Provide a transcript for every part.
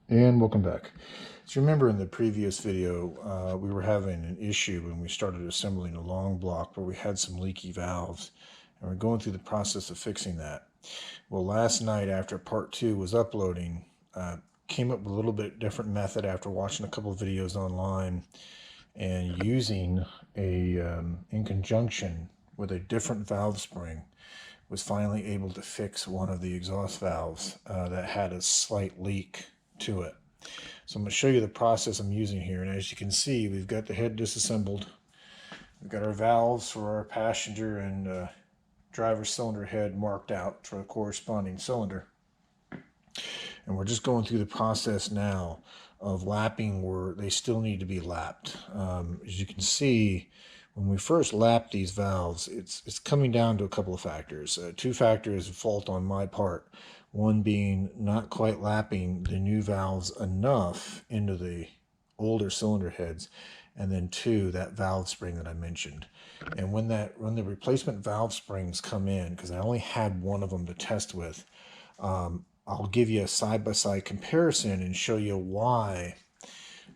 And welcome back. So remember in the previous video, we were having an issue when we started assembling a long block where we had some leaky valves, and we're going through the process of fixing that. Well, last night after part 2 was uploading, came up with a little bit different method after watching a couple of videos online and using in conjunction with a different valve spring, was finally able to fix one of the exhaust valves that had a slight leak to it. So I'm going to show you the process I'm using here. And as you can see, we've got the head disassembled. We've got our valves for our passenger and driver cylinder head marked out for the corresponding cylinder. And we're just going through the process now of lapping where they still need to be lapped. As you can see, when we first lap these valves, it's coming down to a couple of factors. Two factors of fault on my part. One being not quite lapping the new valves enough into the older cylinder heads, and then two, that valve spring that I mentioned. And when the replacement valve springs come in, because I only had one of them to test with, I'll give you a side-by-side comparison and show you why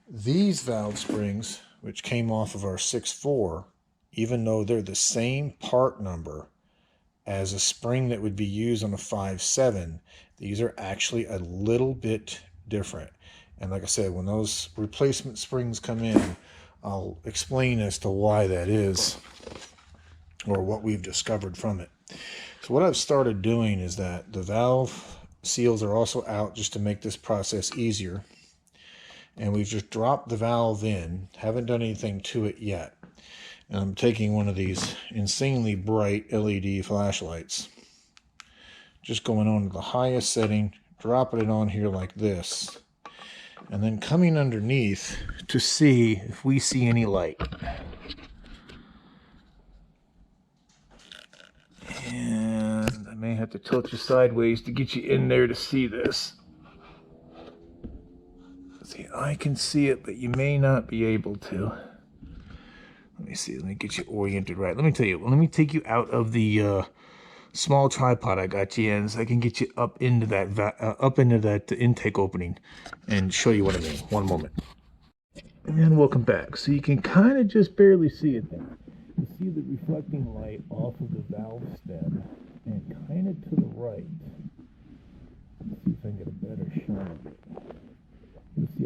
these valve springs, which came off of our 6.4, even though they're the same part number as a spring that would be used on a 5.7, these are actually a little bit different. And like I said, when those replacement springs come in, I'll explain as to why that is, or what we've discovered from it. So what I've started doing is that the valve seals are also out just to make this process easier. And we've just dropped the valve in, haven't done anything to it yet. And I'm taking one of these insanely bright LED flashlights, just going on to the highest setting, dropping it on here like this, and then coming underneath to see if we see any light. And I may have to tilt you sideways to get you in there to see this. See, I can see it, but you may not be able to. Let me see. Let me get you oriented right. Let me tell you. Let me take you out of the small tripod I got you in, so I can get you up into that intake opening, and show you what I mean. One moment. And welcome back. So you can kind of just barely see it there. You see the reflecting light off of the valve stem, and kind of to the right. Let's see if I can get a better shot of it. You see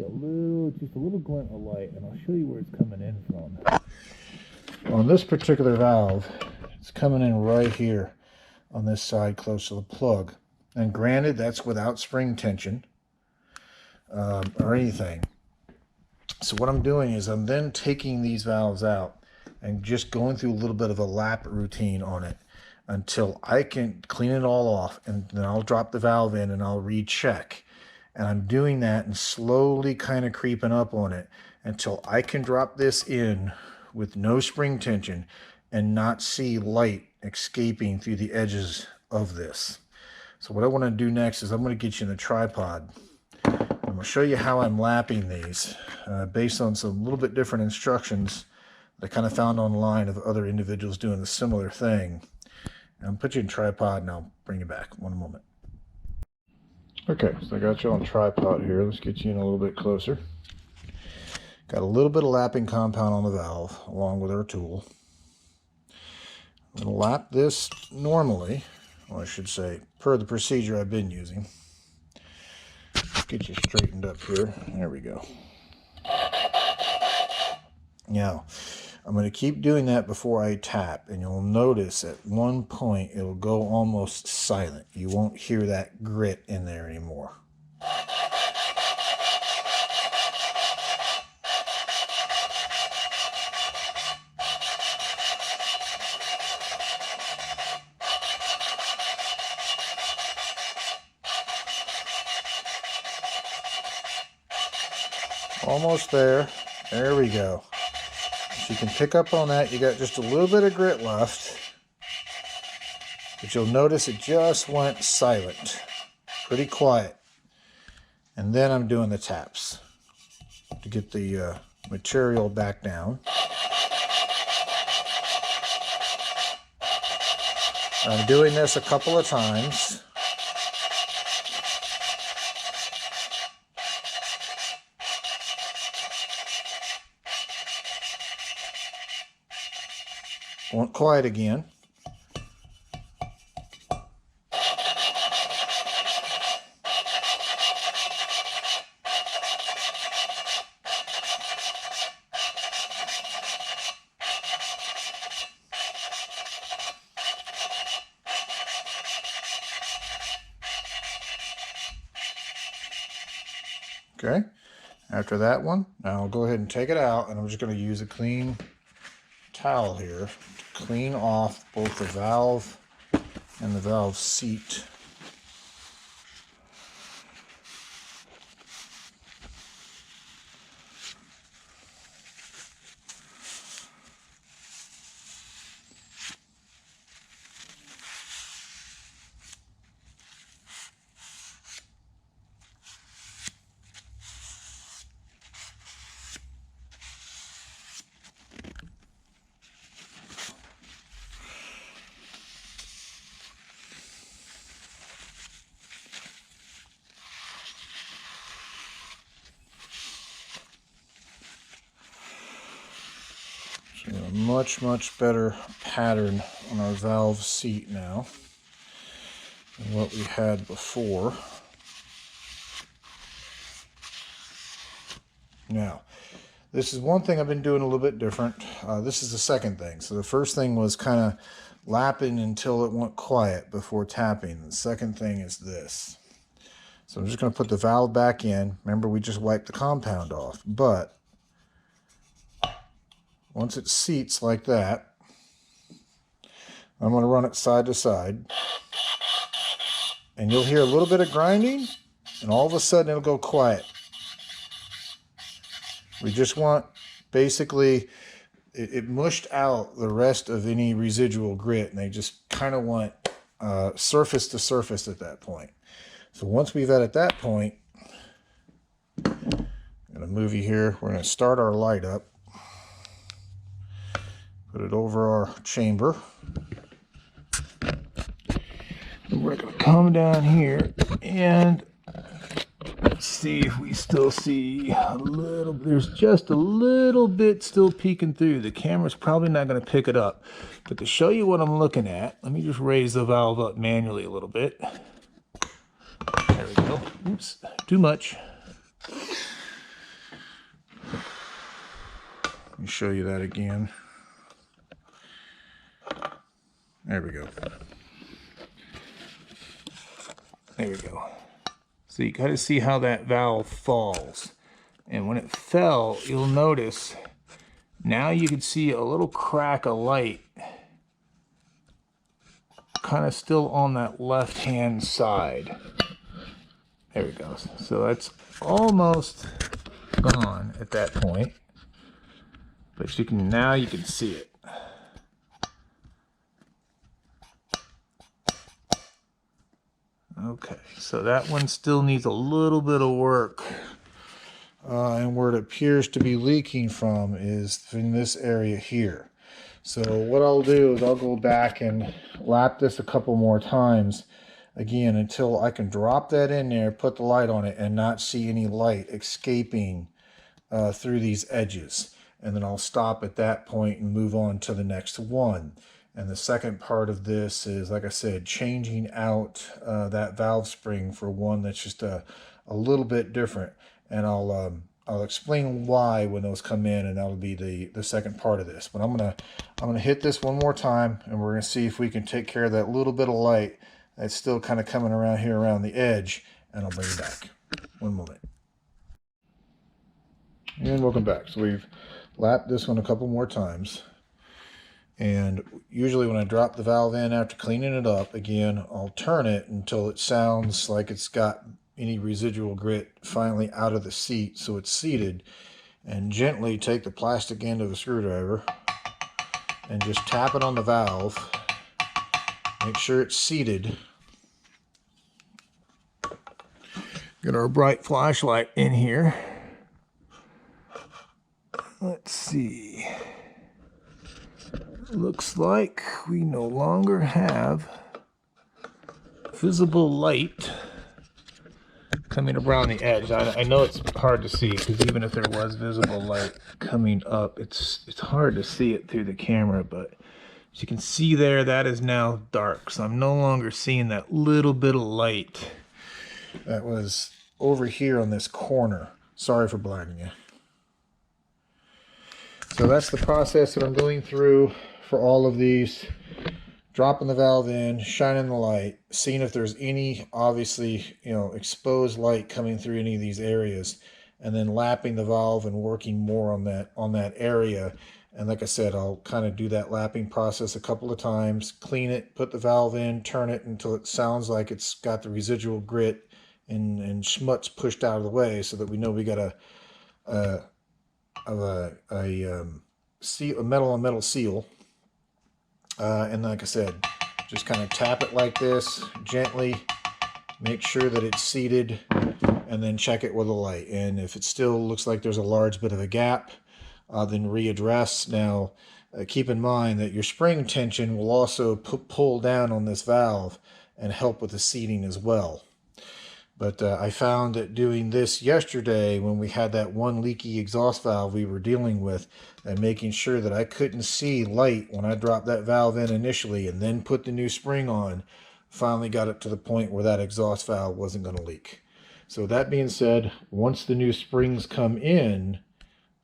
just a little glint of light, and I'll show you where it's coming in from. On this particular valve, it's coming in right here on this side close to the plug. And granted, that's without spring tension or anything. So what I'm doing is I'm then taking these valves out and just going through a little bit of a lap routine on it until I can clean it all off, and then I'll drop the valve in and I'll recheck. And I'm doing that and slowly kind of creeping up on it until I can drop this in with no spring tension and not see light escaping through the edges of this. So what I want to do next is I'm going to get you in the tripod. I'm going to show you how I'm lapping these based on some little bit different instructions that I kind of found online of other individuals doing a similar thing. And I'll put you in tripod and I'll bring you back. One moment. Okay, so I got you on tripod here. Let's get you in a little bit closer. Got a little bit of lapping compound on the valve along with our tool. I'm going to lap this normally, or I should say per the procedure I've been using. Let's get you straightened up here. There we go. Now, I'm going to keep doing that before I tap, and you'll notice at one point it'll go almost silent. You won't hear that grit in there anymore. Almost there. There we go. So you can pick up on that. You got just a little bit of grit left. But you'll notice it just went silent. Pretty quiet. And then I'm doing the taps to get the material back down. I'm doing this a couple of times. went quiet again. Okay, after that one, now I'll go ahead and take it out, and I'm just going to use a clean towel here to clean off both the valve and the valve seat. So a much better pattern on our valve seat now than what we had before. Now, this is one thing I've been doing a little bit different. This is the second thing. So the first thing was kind of lapping until it went quiet before tapping. The second thing is this. So I'm just going to put the valve back in. Remember, we just wiped the compound off. But once it seats like that, I'm going to run it side to side. And you'll hear a little bit of grinding, and all of a sudden it'll go quiet. We just want, basically, it mushed out the rest of any residual grit, and they just kind of want surface to surface at that point. So once we've at that point, I'm going to move you here. We're going to start our light up. Put it over our chamber. And we're going to come down here and let's see if we still see a little. There's just a little bit still peeking through. The camera's probably not going to pick it up. But to show you what I'm looking at, let me just raise the valve up manually a little bit. There we go. Oops, too much. Let me show you that again. There we go. There we go. So you got to see how that valve falls. And when it fell, you'll notice now you can see a little crack of light kind of still on that left-hand side. There we go. So that's almost gone at that point. But you can, now you can see it. Okay, so that one still needs a little bit of work. And where it appears to be leaking from is in this area here. So what I'll do is I'll go back and lap this a couple more times again until I can drop that in there, put the light on it, and not see any light escaping through these edges. And then I'll stop at that point and move on to the next one. And the second part of this is, like I said, changing out that valve spring for one that's just a little bit different. And I'll explain why when those come in, and that'll be the second part of this. But I'm gonna hit this one more time, and we're gonna see if we can take care of that little bit of light that's still kind of coming around here around the edge, and I'll bring it back. One moment. And welcome back. So we've lapped this one a couple more times. And usually when I drop the valve in after cleaning it up, again, I'll turn it until it sounds like it's got any residual grit finally out of the seat, so it's seated, and gently take the plastic end of a screwdriver and just tap it on the valve. Make sure it's seated. Get our bright flashlight in here. Let's see. Looks like we no longer have visible light coming around the edge. I know it's hard to see because even if there was visible light coming up, it's hard to see it through the camera, but As you can see there, that is now dark, so I'm no longer seeing that little bit of light that was over here on this corner. Sorry for blinding you. So that's the process that I'm going through for all of these. Dropping the valve in, shining the light, seeing if there's any, obviously, exposed light coming through any of these areas, and then lapping the valve and working more on that area. And like I said, I'll kind of do that lapping process a couple of times, clean it, put the valve in, turn it until it sounds like it's got the residual grit and schmutz pushed out of the way, so that we know we got a metal on metal seal. And like I said, just kind of tap it like this, gently, make sure that it's seated, and then check it with a light. And if it still looks like there's a large bit of a gap, then readdress. Now, keep in mind that your spring tension will also pull down on this valve and help with the seating as well. But I found that doing this yesterday, when we had that one leaky exhaust valve we were dealing with, and making sure that I couldn't see light when I dropped that valve in initially and then put the new spring on, finally got it to the point where that exhaust valve wasn't going to leak. So that being said, once the new springs come in,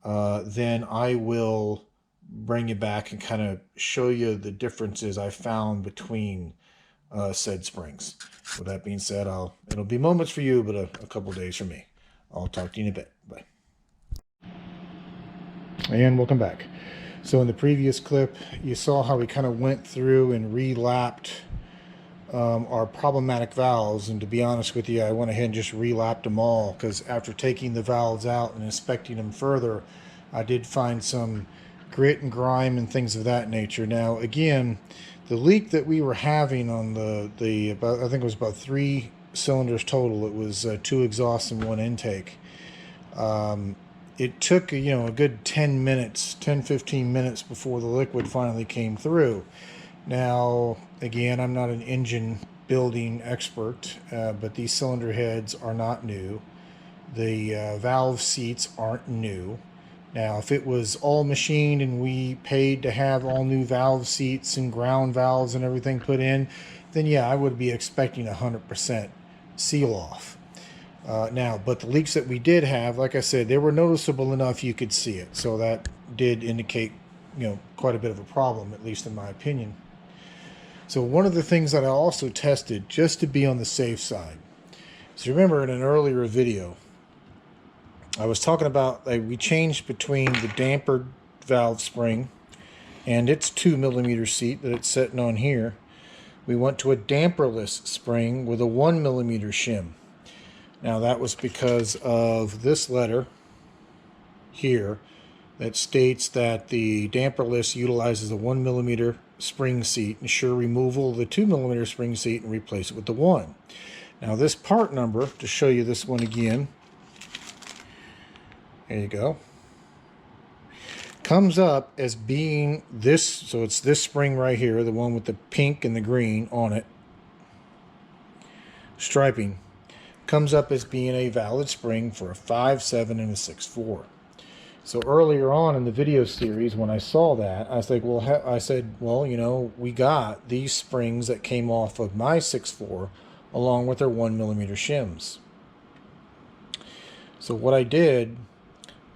then I will bring you back and kind of show you the differences I found between said springs. With that being said, it'll be moments for you, but a couple days for me. I'll talk to you in a bit. Bye. And welcome back. So in the previous clip, you saw how we kind of went through and relapped our problematic valves. And to be honest with you, I went ahead and just relapped them all, because after taking the valves out and inspecting them further, I did find some grit and grime and things of that nature. Now, again, the leak that we were having on I think it was about 3 cylinders total. It was 2 exhausts and 1 intake. It took, a good 10 minutes, 10-15 minutes before the liquid finally came through. Now, again, I'm not an engine building expert, but these cylinder heads are not new. The valve seats aren't new. Now, if it was all machined and we paid to have all new valve seats and ground valves and everything put in, then yeah, I would be expecting 100% seal off. Now, but the leaks that we did have, like I said, they were noticeable enough you could see it. So that did indicate, quite a bit of a problem, at least in my opinion. So one of the things that I also tested, just to be on the safe side, so remember in an earlier video, I was talking about we changed between the dampered valve spring and its 2mm seat that it's sitting on here. We went to a damperless spring with a 1mm shim. Now that was because of this letter here that states that the damperless utilizes a 1mm spring seat. Ensure removal of the 2mm spring seat and replace it with the 1. Now this part number, to show you this one again, there you go, comes up as being this, so it's this spring right here, the one with the pink and the green on it, striping, comes up as being a valid spring for a 5.7 and a 6.4. So earlier on in the video series, when I saw that, I was like, well, we got these springs that came off of my 6.4 along with their 1mm shims. So what I did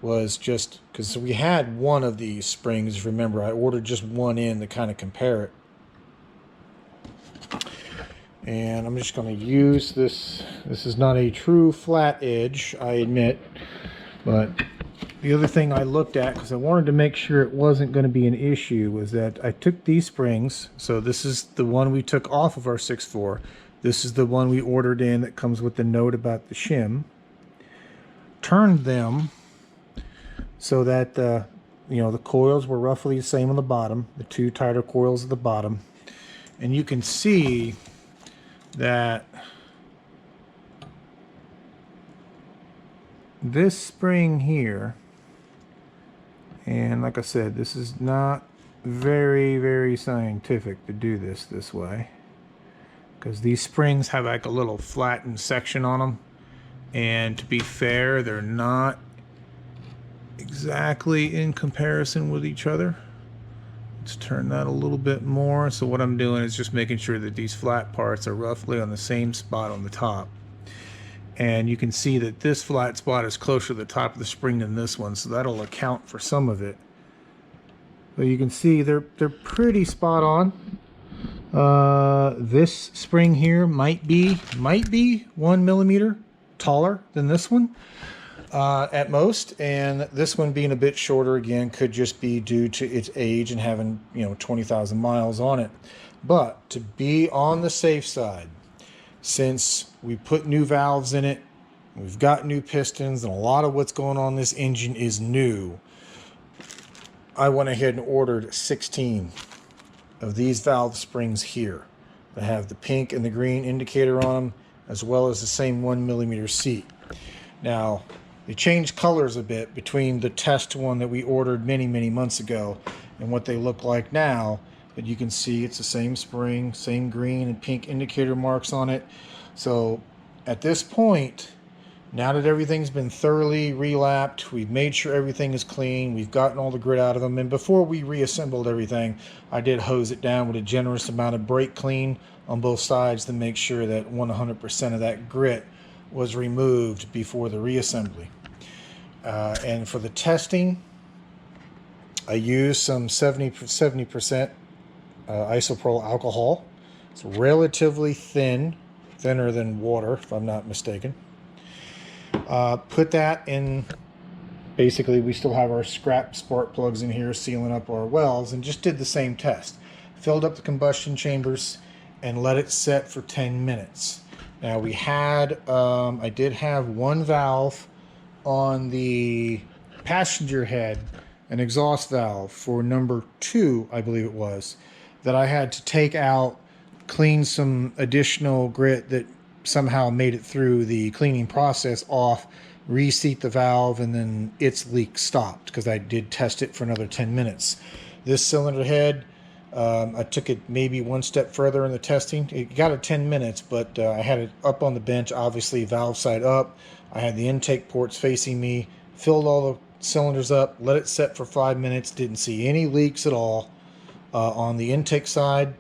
was just, because we had one of these springs, remember, I ordered just one in to kind of compare it. And I'm just going to use this. This is not a true flat edge, I admit. But the other thing I looked at, because I wanted to make sure it wasn't going to be an issue, was that I took these springs. So this is the one we took off of our 6.4. This is the one we ordered in that comes with the note about the shim. Turned them so that the coils were roughly the same on the bottom, the 2 tighter coils at the bottom. And you can see that this spring here, and like I said, this is not very, very scientific to do this way, because these springs have like a little flattened section on them, and to be fair, they're not exactly in comparison with each other. Let's turn that a little bit more. So what I'm doing is just making sure that these flat parts are roughly on the same spot on the top. And you can see that this flat spot is closer to the top of the spring than this one, so that'll account for some of it. But you can see they're pretty spot on. This spring here might be 1 millimeter taller than this one at most, and this one being a bit shorter again could just be due to its age and having 20,000 miles on it. But to be on the safe side, since we put new valves in it, we've got new pistons, and a lot of what's going on in this engine is new, I went ahead and ordered 16 of these valve springs here that have the pink and the green indicator on them, as well as the same 1 millimeter seat. Now, they changed colors a bit between the test one that we ordered many months ago and what they look like now, but you can see it's the same spring, same green and pink indicator marks on it. So at this point, now that everything's been thoroughly relapped, we've made sure everything is clean, we've gotten all the grit out of them, and before we reassembled everything, I did hose it down with a generous amount of brake clean on both sides to make sure that 100% of that grit was removed before the reassembly. And for the testing, I used some 70% isopropyl alcohol. It's relatively thin, thinner than water, if I'm not mistaken. Put that in, basically we still have our scrap spark plugs in here sealing up our wells, and just did the same test. Filled up the combustion chambers and let it set for 10 minutes. Now we had, I did have one valve on the passenger head, an exhaust valve for number 2, I believe it was, that I had to take out, clean some additional grit that somehow made it through the cleaning process off, reseat the valve, and then its leak stopped because I did test it for another 10 minutes. This cylinder head, I took it maybe one step further in the testing. It got it 10 minutes, but I had it up on the bench, obviously valve side up. I had the intake ports facing me, filled all the cylinders up, let it set for 5 minutes, didn't see any leaks at all on the intake side,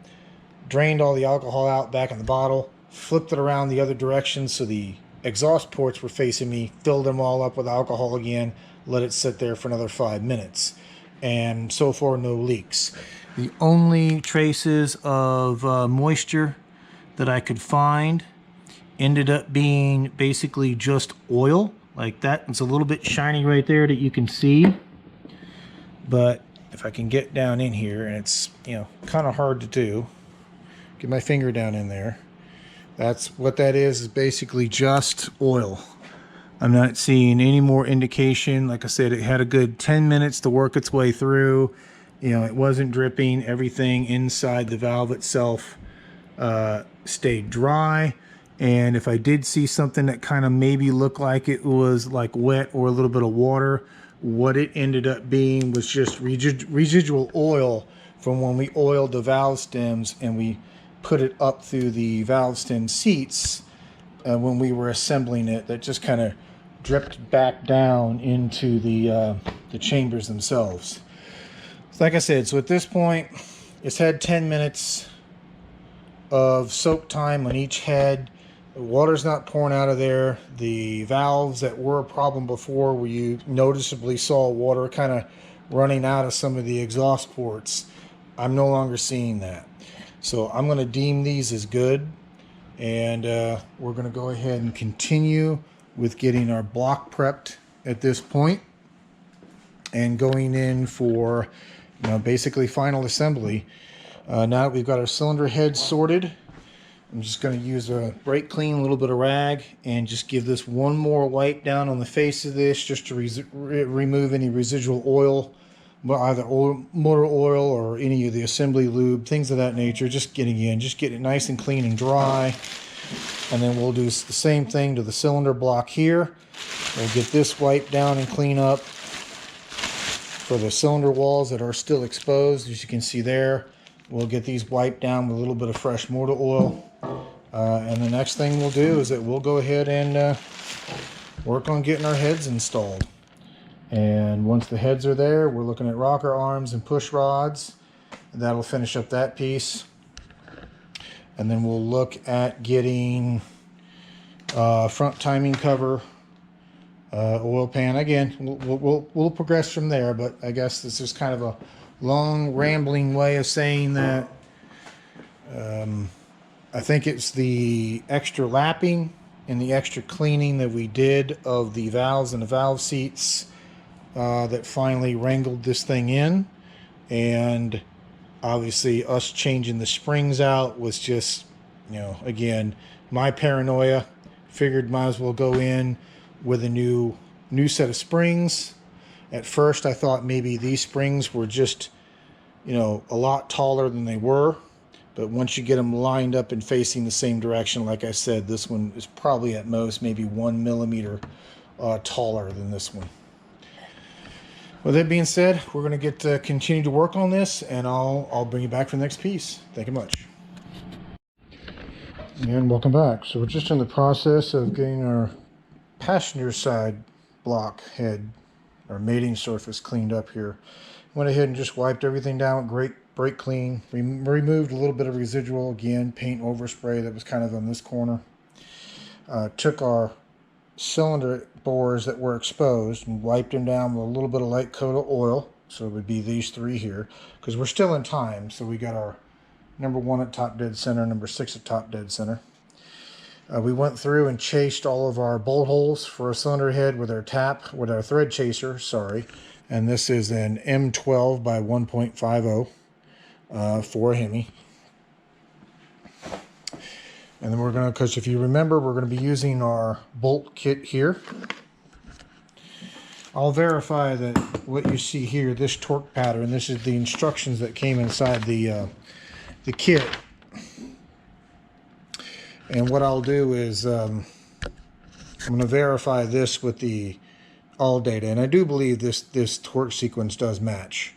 drained all the alcohol out back in the bottle, flipped it around the other direction so the exhaust ports were facing me, filled them all up with alcohol again, let it sit there for another 5 minutes, and so far no leaks. The only traces of moisture that I could find ended up being basically just oil like that. It's a little bit shiny right there that you can see, but if I can get down in here, and it's kind of hard to do, get my finger down in there, that's what that is basically just oil. I'm not seeing any more indication. Like I said, it had a good 10 minutes to work its way through. It wasn't dripping. Everything inside the valve itself stayed dry. And if I did see something that kind of maybe looked like it was like wet or a little bit of water, what it ended up being was just residual oil from when we oiled the valve stems and we put it up through the valve stem seats when we were assembling it, that just kind of dripped back down into the chambers themselves. So like I said, so at this point, it's had 10 minutes of soak time on each head. The water's not pouring out of there. The valves that were a problem before, where you noticeably saw water kind of running out of some of the exhaust ports, I'm no longer seeing that. So I'm going to deem these as good, and we're going to go ahead and continue with getting our block prepped at this point and going in for basically final assembly. Now that we've got our cylinder head sorted, I'm just going to use a brake clean, a little bit of rag, and just give this one more wipe down on the face of this just to remove any residual oil, either motor oil or any of the assembly lube, things of that nature. Just get it nice and clean and dry. And then we'll do the same thing to the cylinder block here. We'll get this wiped down and clean up for the cylinder walls that are still exposed. As you can see there, we'll get these wiped down with a little bit of fresh motor oil. And the next thing we'll do is that we'll go ahead and work on getting our heads installed. And once the heads are there, we're looking at rocker arms and push rods. And that'll finish up that piece. And then we'll look at getting front timing cover, oil pan. Again, we'll progress from there, but I guess this is kind of a long, rambling way of saying that I think it's the extra lapping and the extra cleaning that we did of the valves and the valve seats that finally wrangled this thing in. And obviously us changing the springs out was just, you know, again, my paranoia. Figured might as well go in with a new set of springs. At first I thought maybe these springs were just, you know, a lot taller than they were. But once you get them lined up and facing the same direction, like I said, this one is probably at most maybe 1 millimeter taller than this one. With that being said, we're going to get continue to work on this, and I'll bring you back for the next piece. Thank you much. And welcome back. So we're just in the process of getting our passenger side block head, our mating surface, cleaned up here. Went ahead and just wiped everything down with great brake clean. Removed a little bit of residual, again, paint overspray that was kind of on this corner. Took our cylinder bores that were exposed and wiped them down with a little bit of light coat of oil. So it would be these three here, because we're still in time. So we got our number 1 at top dead center, number 6 at top dead center. We went through and chased all of our bolt holes for a cylinder head with our thread chaser, sorry. And this is an M12 by 1.50 for a Hemi. And then we're going to, because if you remember, we're going to be using our bolt kit here. I'll verify that what you see here, this torque pattern, this is the instructions that came inside the kit. And what I'll do is I'm going to verify this with the all data, and I do believe this torque sequence does match.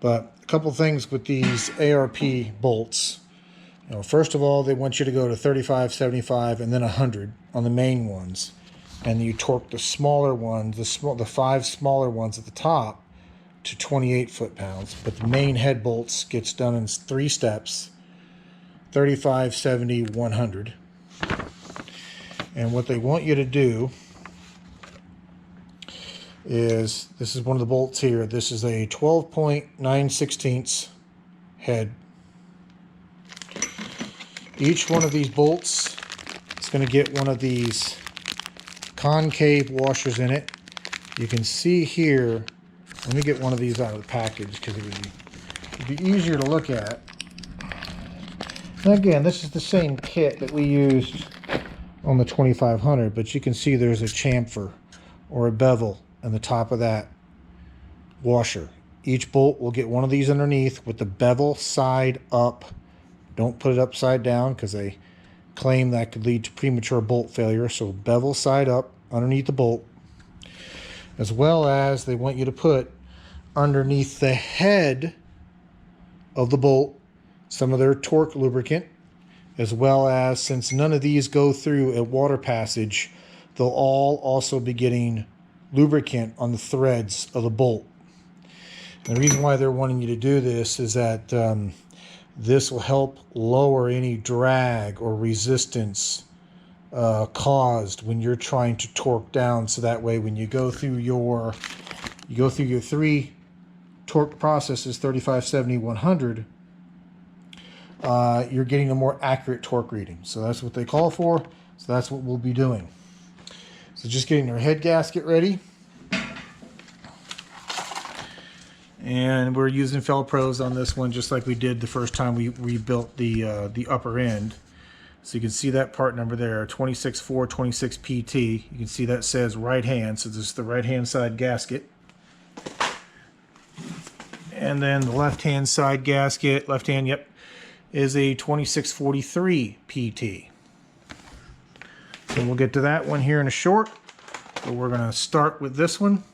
But a couple things with these ARP bolts. You know, first of all, they want you to go to 35, 75, and then 100 on the main ones, and you torque the smaller ones, the 5 smaller ones at the top, to 28 foot-pounds. But the main head bolts gets done in 3 steps: 35, 70, 100. And what they want you to do is, this is one of the bolts here. This is a 12.9/16 head. Each one of these bolts is going to get one of these concave washers in it. You can see here, let me get one of these out of the package because it would be easier to look at. And again, this is the same kit that we used on the 2500, but you can see there's a chamfer or a bevel on the top of that washer. Each bolt will get one of these underneath with the bevel side up. Don't put it upside down because they claim that could lead to premature bolt failure. So bevel side up underneath the bolt, as well as they want you to put underneath the head of the bolt some of their torque lubricant, as well as, since none of these go through a water passage, they'll all also be getting lubricant on the threads of the bolt. And the reason why they're wanting you to do this is that this will help lower any drag or resistance caused when you're trying to torque down, so that way when you go through your 3 torque processes, 35, 70, 100, you're getting a more accurate torque reading. So that's what they call for. So that's what we'll be doing. So just getting our head gasket ready. And we're using Felpros on this one, just like we did the first time we rebuilt the upper end. So you can see that part number there, 26.4, 26 PT. You can see that says right hand, so this is the right hand side gasket. And then the left hand side gasket, left hand, yep, is a 2643 PT. So we'll get to that one here in a short, but we're going to start with this one.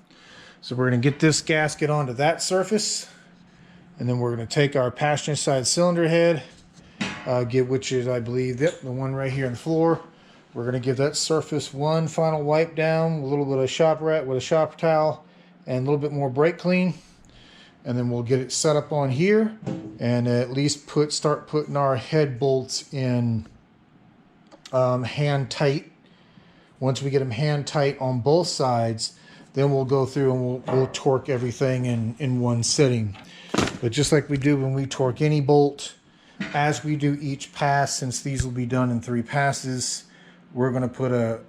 So we're going to get this gasket onto that surface, and then we're going to take our passenger side cylinder head, which is, I believe, yep, the one right here on the floor. We're going to give that surface one final wipe down, a little bit of shop rat with a shop towel, and a little bit more brake clean. and then we'll get it set up on here and at least start putting our head bolts in hand tight. Once we get them hand tight on both sides, then we'll go through and we'll torque everything in one sitting. But just like we do when we torque any bolt, as we do each pass, since these will be done in 3 passes, we're going to put a,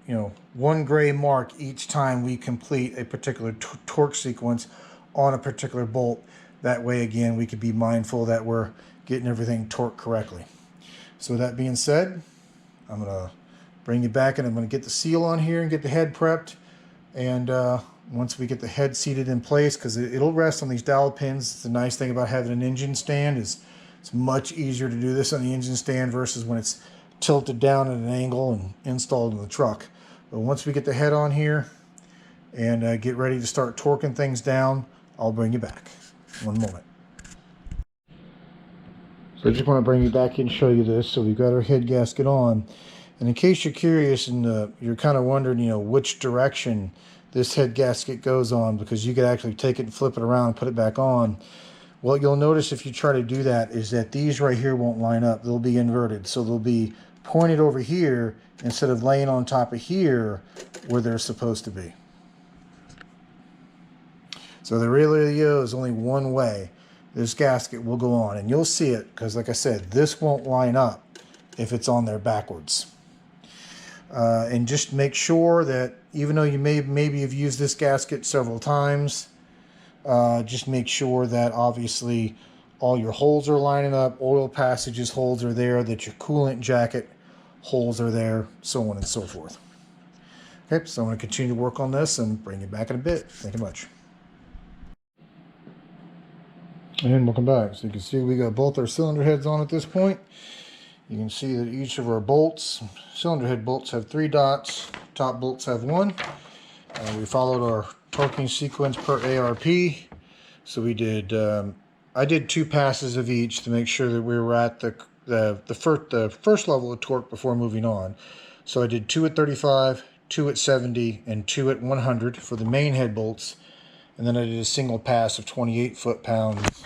one gray mark each time we complete a particular torque sequence on a particular bolt. That way, again, we can be mindful that we're getting everything torqued correctly. So with that being said, I'm going to bring you back and I'm going to get the seal on here and get the head prepped. And once we get the head seated in place, because it'll rest on these dowel pins. The nice thing about having an engine stand is it's much easier to do this on the engine stand versus when it's tilted down at an angle and installed in the truck. But once we get the head on here and get ready to start torquing things down, I'll bring you back. One moment. So I just want to bring you back in and show you this. So we've got our head gasket on. And in case you're curious and you're kind of wondering, which direction this head gasket goes on, because you could actually take it and flip it around and put it back on. What you'll notice if you try to do that is that these right here won't line up. They'll be inverted. So they'll be pointed over here instead of laying on top of here where they're supposed to be. So there really is only one way this gasket will go on. And you'll see it because, like I said, this won't line up if it's on there backwards. And just make sure that even though you maybe have used this gasket several times, just make sure that obviously all your holes are lining up, oil passages holes are there, that your coolant jacket holes are there, so on and so forth. Okay, so I'm going to continue to work on this and bring you back in a bit. Thank you much. And welcome back. So you can see we got both our cylinder heads on at this point. You can see that each of our bolts, cylinder head bolts, have 3 dots. Top bolts have 1. We followed our torquing sequence per ARP. So we did, I did 2 passes of each to make sure that we were at the first level of torque before moving on. So I did 2 at 35, 2 at 70, and 2 at 100 for the main head bolts. And then I did a single pass of 28 foot-pounds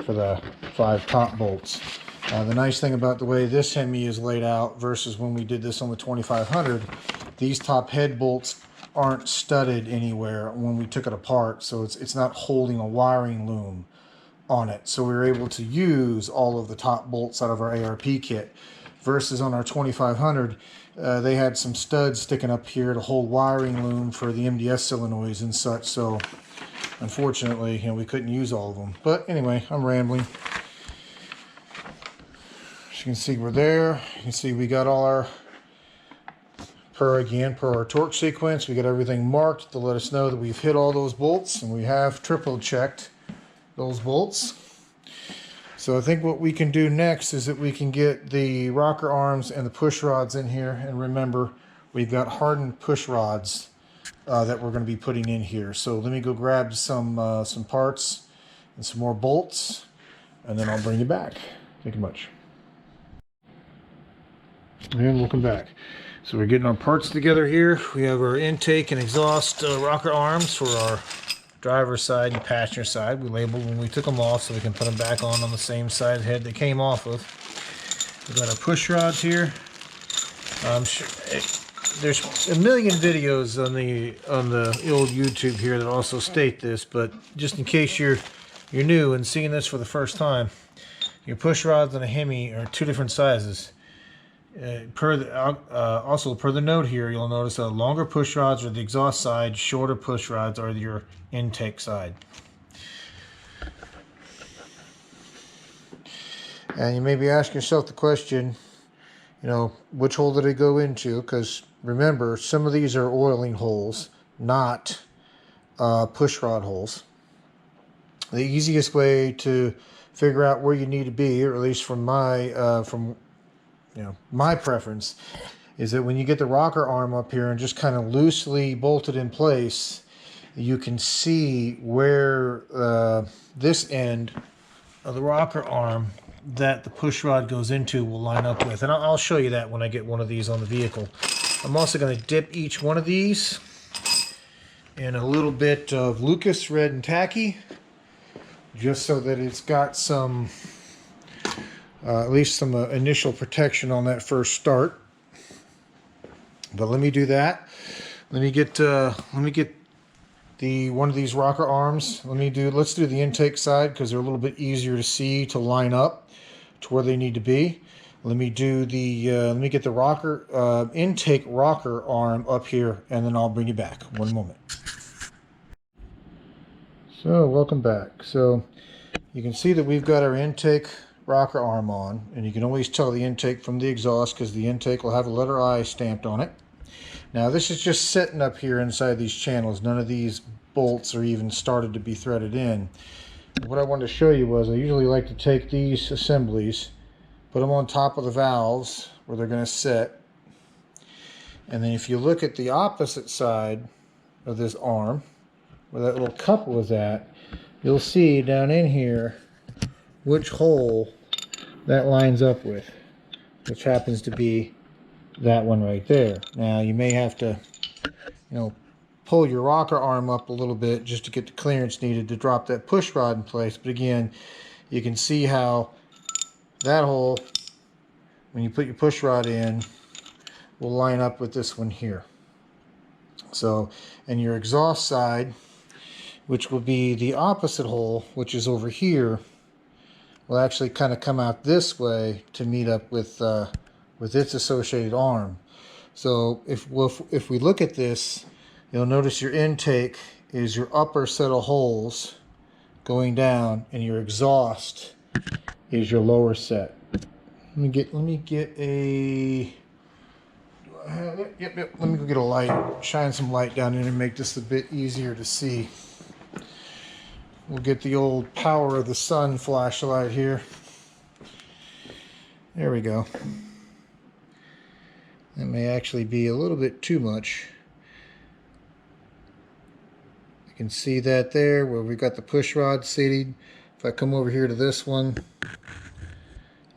for the 5 top bolts. The nice thing about the way this Hemi is laid out versus when we did this on the 2500, these top head bolts aren't studded anywhere when we took it apart, so it's not holding a wiring loom on it. So we were able to use all of the top bolts out of our ARP kit versus on our 2500, they had some studs sticking up here to hold wiring loom for the MDS solenoids and such, so unfortunately, we couldn't use all of them. But anyway, I'm rambling. You can see we're there. You can see we got all our, per our torque sequence, we got everything marked to let us know that we've hit all those bolts, and we have triple checked those bolts. So I think what we can do next is that we can get the rocker arms and the push rods in here, and remember we've got hardened push rods that we're going to be putting in here. So let me go grab some parts and some more bolts, and then I'll bring you back. Thank you much. And welcome back. So we're getting our parts together here. We have our intake and exhaust rocker arms for our driver's side and passenger side. We labeled when we took them off so we can put them back on the same side head they came off of. We've got our push rods here. I'm sure there's a million videos on the old YouTube here that also state this, but just in case you're new and seeing this for the first time, your push rods on a Hemi are 2 different sizes. Also per the note here, you'll notice that longer push rods are the exhaust side, shorter push rods are your intake side. And you may be asking yourself the question, which hole did it go into? Because remember, some of these are oiling holes, not push rod holes. The easiest way to figure out where you need to be, or at least from my preference, is that when you get the rocker arm up here and just kind of loosely bolted in place, you can see where this end of the rocker arm that the push rod goes into will line up with. And I'll show you that when I get one of these on the vehicle. I'm also going to dip each one of these in a little bit of Lucas Red and Tacky. just so that it's got some, at least some initial protection on that first start. But let me do that. Let me get the one of these rocker arms. Let's do the intake side because they're a little bit easier to see, to line up to where they need to be. Let me do the let me get the rocker intake rocker arm up here, and then I'll bring you back. One moment. So welcome back. So you can see that we've got our intake rocker arm on, and you can always tell the intake from the exhaust because the intake will have a letter I stamped on it. Now this is just sitting up here inside these channels. None of these bolts are even started to be threaded in. What I wanted to show you was I usually like to take these assemblies, put them on top of the valves where they're going to sit, and then if you look at the opposite side of this arm where that little couple is at, you'll see down in here which hole that lines up with, which happens to be that one right there. Now you may have to, pull your rocker arm up a little bit just to get the clearance needed to drop that push rod in place. But again, you can see how that hole, when you put your push rod in, will line up with this one here. So, and your exhaust side, which will be the opposite hole, which is over here, will actually kind of come out this way to meet up with its associated arm. So if we look at this, you'll notice your intake is your upper set of holes going down, and your exhaust is your lower set. Let me get a yep. Let me go get a light, shine some light down in and make this a bit easier to see. We'll get the old power of the sun flashlight here. There we go. That may actually be a little bit too much. You can see that there where we've got the push rod seated. If I come over here to this one,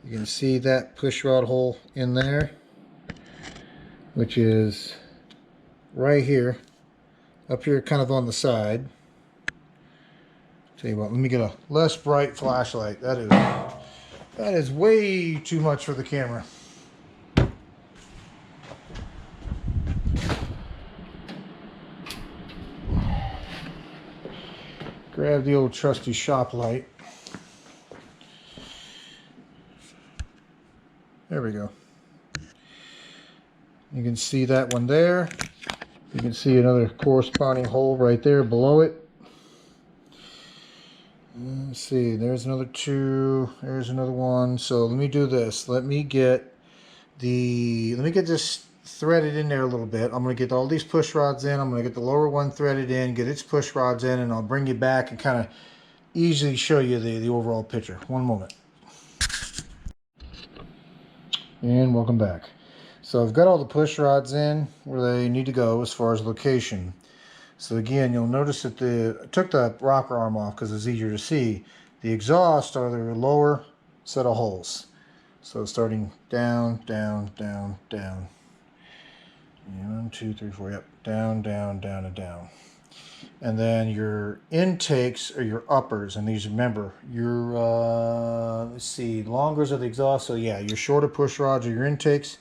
you can see that push rod hole in there, which is right here, up here kind of on the side. Tell you what, let me get a less bright flashlight. That is way too much for the camera. Grab the old trusty shop light. There we go. You can see that one there. You can see another corresponding hole right there below it. Let's see, there's another two, there's another one. So let me do this. Let me get this threaded in there a little bit. I'm going to get all these push rods in. I'm going to get the lower one threaded in, get its push rods in, and I'll bring you back and kind of easily show you the overall picture. One moment. And welcome back. So I've got all the push rods in where they need to go as far as location. So again, you'll notice that I took the rocker arm off because it's easier to see. The exhaust are the lower set of holes. So starting down, down, down, down. 1, 2, 3, 4, yep. Down, down, down, and down. And then your intakes are your uppers. And these, remember, your, let's see, longers are the exhaust. So yeah, your shorter push rods are your intakes.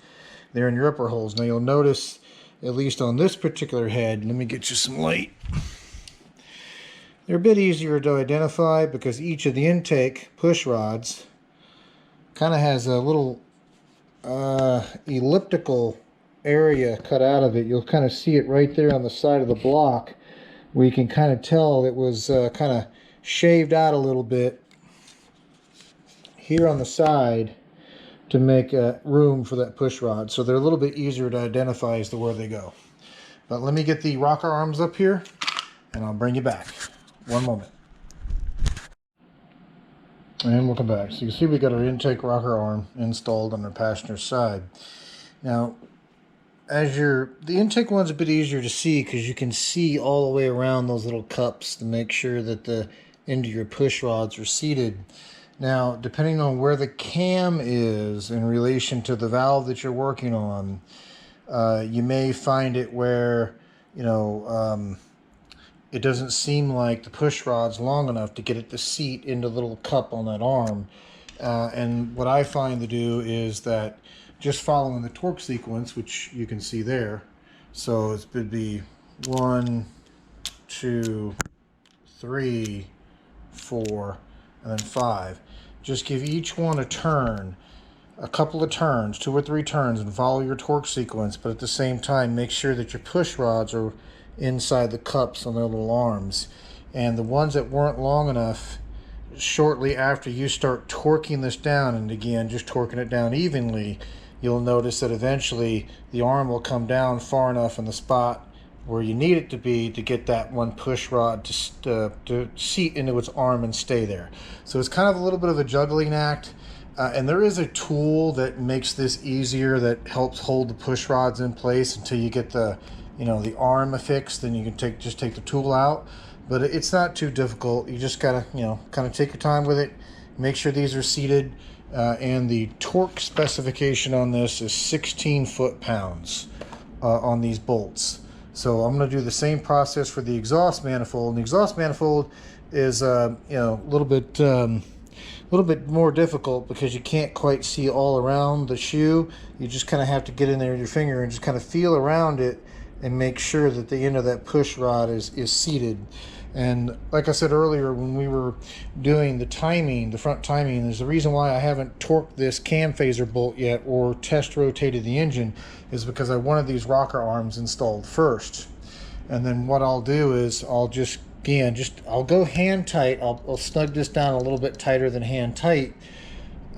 They're in your upper holes. Now you'll notice, at least on this particular head, let me get you some light. They're a bit easier to identify because each of the intake push rods kind of has a little elliptical area cut out of it. You'll kind of see it right there on the side of the block where you can kind of tell it was kind of shaved out a little bit here on the side to make room for that push rod. So they're a little bit easier to identify as to where they go. But let me get the rocker arms up here and I'll bring you back. One moment. And welcome back. So you can see we got our intake rocker arm installed on our passenger side. Now, the intake one's a bit easier to see because you can see all the way around those little cups to make sure that the end of your push rods are seated. Now, depending on where the cam is in relation to the valve that you're working on, you may find it where, it doesn't seem like the push rod's long enough to get it to seat into the little cup on that arm. And what I find to do is that just following the torque sequence, which you can see there, so it would be 1, 2, 3, 4, and then 5. Just give each one a turn, a couple of turns, 2 or 3 turns, and follow your torque sequence, but at the same time make sure that your push rods are inside the cups on their little arms. And the ones that weren't long enough, shortly after you start torquing this down, and again just torquing it down evenly, you'll notice that eventually the arm will come down far enough in the spot where you need it to be to get that one push rod to seat into its arm and stay there. So it's kind of a little bit of a juggling act, and there is a tool that makes this easier, that helps hold the push rods in place until you get the the arm affixed. Then you can just take the tool out, but it's not too difficult. You just gotta kind of take your time with it, make sure these are seated, and the torque specification on this is 16 foot-pounds on these bolts. So I'm going to do the same process for the exhaust manifold. And the exhaust manifold is a little bit more difficult because you can't quite see all around the shoe. You just kind of have to get in there with your finger and just kind of feel around it and make sure that the end of that push rod is seated. And like I said earlier, when we were doing the timing, the front timing, there's a reason why I haven't torqued this cam phaser bolt yet or test rotated the engine, is because I wanted these rocker arms installed first. And then what I'll do is I'll just I'll go hand tight. I'll snug this down a little bit tighter than hand tight.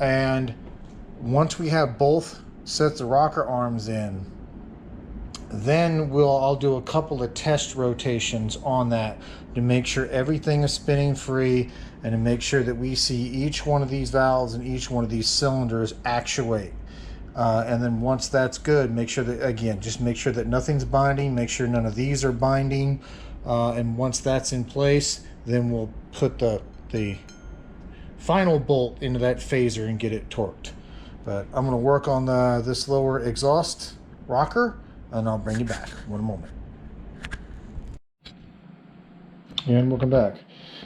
And once we have both sets of rocker arms in, then I'll do a couple of test rotations on that to make sure everything is spinning free, and to make sure that we see each one of these valves and each one of these cylinders actuate. And then once that's good, make sure that, just make sure that nothing's binding, make sure none of these are binding. And once that's in place, then we'll put the final bolt into that phaser and get it torqued. But I'm going to work on this lower exhaust rocker, and I'll bring you back in a moment. And welcome back.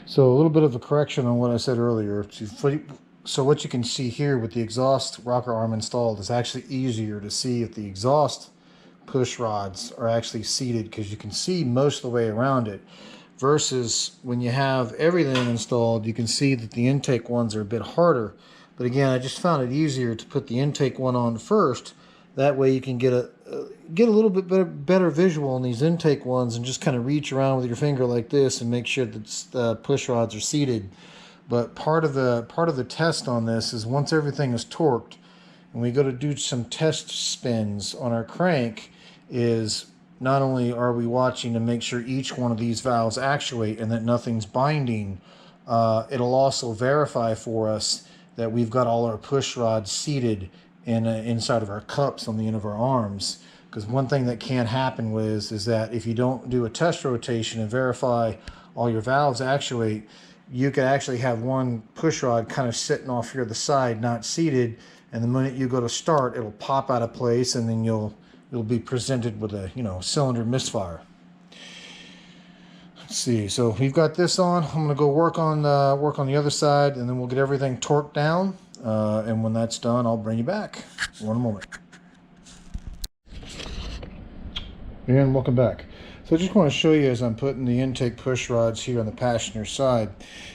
So a little bit of a correction on what I said earlier. So what you can see here with the exhaust rocker arm installed is actually easier to see if the exhaust push rods are actually seated, because you can see most of the way around it, versus when you have everything installed, you can see that the intake ones are a bit harder. But again, I just found it easier to put the intake one on first. That way you can get a little bit better visual on these intake ones, and just kind of reach around with your finger like this and make sure that the push rods are seated. But part of the test on this is, once everything is torqued and we go to do some test spins on our crank, is not only are we watching to make sure each one of these valves actuate and that nothing's binding, it'll also verify for us that we've got all our push rods seated inside of our cups on the end of our arms. Because one thing that can happen is that if you don't do a test rotation and verify all your valves actuate, you could actually have one push rod kind of sitting off here to the side, not seated, and the minute you go to start, it'll pop out of place, and then you'll be presented with a cylinder misfire. Let's see. So we've got this on. I'm going to go work on the other side, and then we'll get everything torqued down. And when that's done, I'll bring you back in a moment. And welcome back. So I just want to show you, as I'm putting the intake push rods here on the passenger side,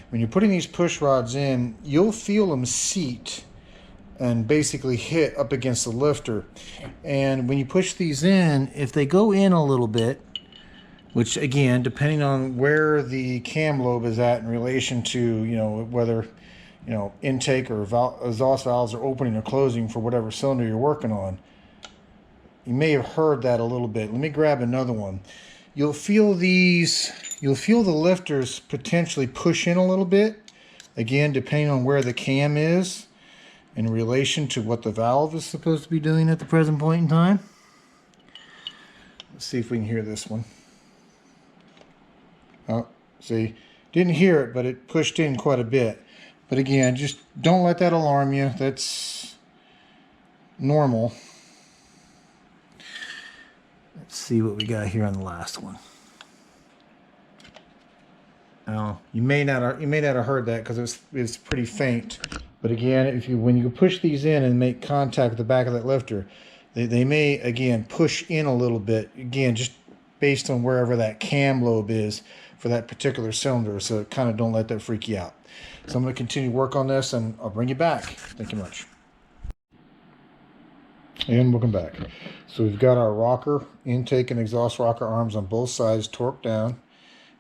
when you're putting these push rods in, you'll feel them seat and basically hit up against the lifter. And when you push these in, if they go in a little bit, which again, depending on where the cam lobe is at in relation to, whether, intake or exhaust valves are opening or closing for whatever cylinder you're working on, you may have heard that a little bit. Let me grab another one. You'll feel the lifters potentially push in a little bit, again, depending on where the cam is in relation to what the valve is supposed to be doing at the present point in time. Let's see if we can hear this one. Oh, see, didn't hear it, but it pushed in quite a bit. But again, just don't let that alarm you. That's normal. Let's see what we got here on the last one. Now, you may not have heard that because it's pretty faint. But again, when you push these in and make contact with the back of that lifter, they may again push in a little bit. Again, just based on wherever that cam lobe is for that particular cylinder. So kind of don't let that freak you out. So I'm going to continue to work on this, and I'll bring you back. Thank you much. And welcome back. So we've got our rocker, intake and exhaust rocker arms on both sides torqued down.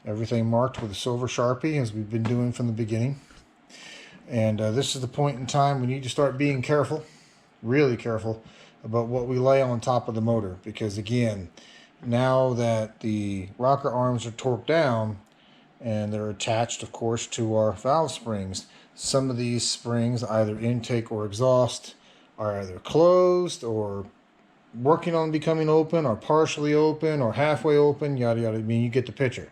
Everything marked with a silver Sharpie, as we've been doing from the beginning. And this is the point in time we need to start being careful, really careful, about what we lay on top of the motor. Because again, now that the rocker arms are torqued down, and they're attached, of course, to our valve springs, some of these springs, either intake or exhaust, are either closed or working on becoming open, or partially open, or halfway open, yada yada. I mean, you get the picture.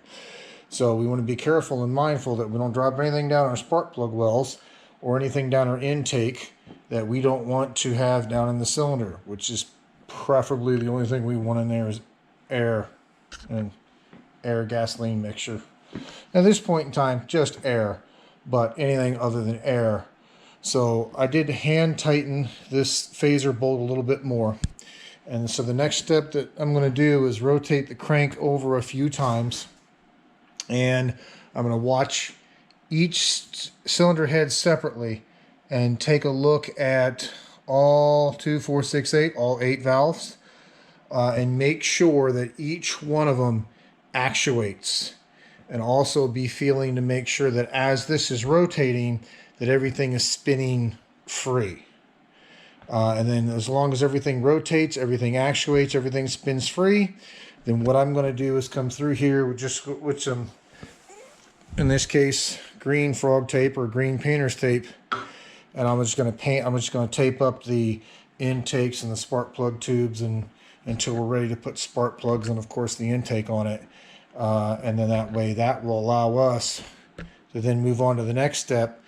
So we want to be careful and mindful that we don't drop anything down our spark plug wells or anything down our intake that we don't want to have down in the cylinder, which is preferably the only thing we want in there is air and air gasoline mixture. At this point in time, just air, but anything other than air. So I did hand tighten this phaser bolt a little bit more. And so the next step that I'm going to do is rotate the crank over a few times. And I'm going to watch each cylinder head separately and take a look at all 2, 4, 6, 8, all 8 valves, and make sure that each one of them actuates. And also be feeling to make sure that as this is rotating, that everything is spinning free. And then as long as everything rotates, everything actuates, everything spins free, then what I'm going to do is come through here with some, in this case, green frog tape or green painter's tape, and I'm just going to tape up the intakes and the spark plug tubes until we're ready to put spark plugs and, of course, the intake on it. And then that way that will allow us to then move on to the next step,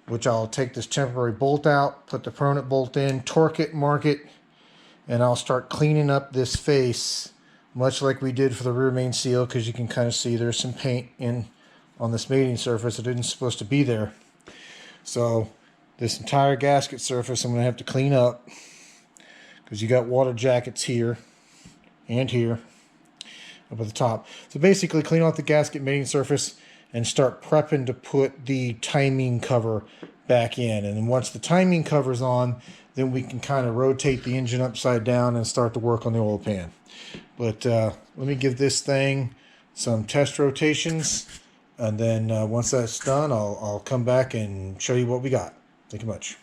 which I'll take this temporary bolt out, put the permanent bolt in, torque it, mark it, and I'll start cleaning up this face, much like we did for the rear main seal, because you can kind of see there's some paint on this mating surface that isn't supposed to be there. So this entire gasket surface I'm going to have to clean up, because you got water jackets here and here up at the top. So basically clean off the gasket mating surface and start prepping to put the timing cover back in. And then once the timing cover's on, then we can kind of rotate the engine upside down and start to work on the oil pan. But let me give this thing some test rotations, and then once that's done, I'll come back and show you what we got. Thank you much.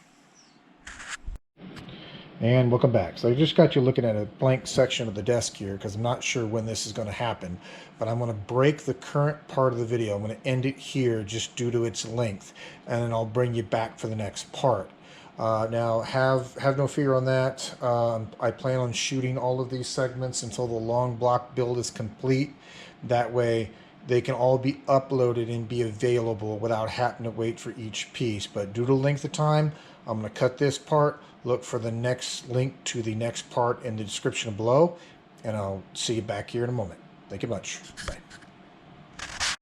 And welcome back. So I just got you looking at a blank section of the desk here because I'm not sure when this is going to happen, but I'm going to break the current part of the video. I'm going to end it here just due to its length, and then I'll bring you back for the next part. Now have no fear on that. I plan on shooting all of these segments until the long block build is complete. That way they can all be uploaded and be available without having to wait for each piece. But due to length of time, I'm going to cut this part. Look for the next link to the next part in the description below, and I'll see you back here in a moment. Thank you much. Bye.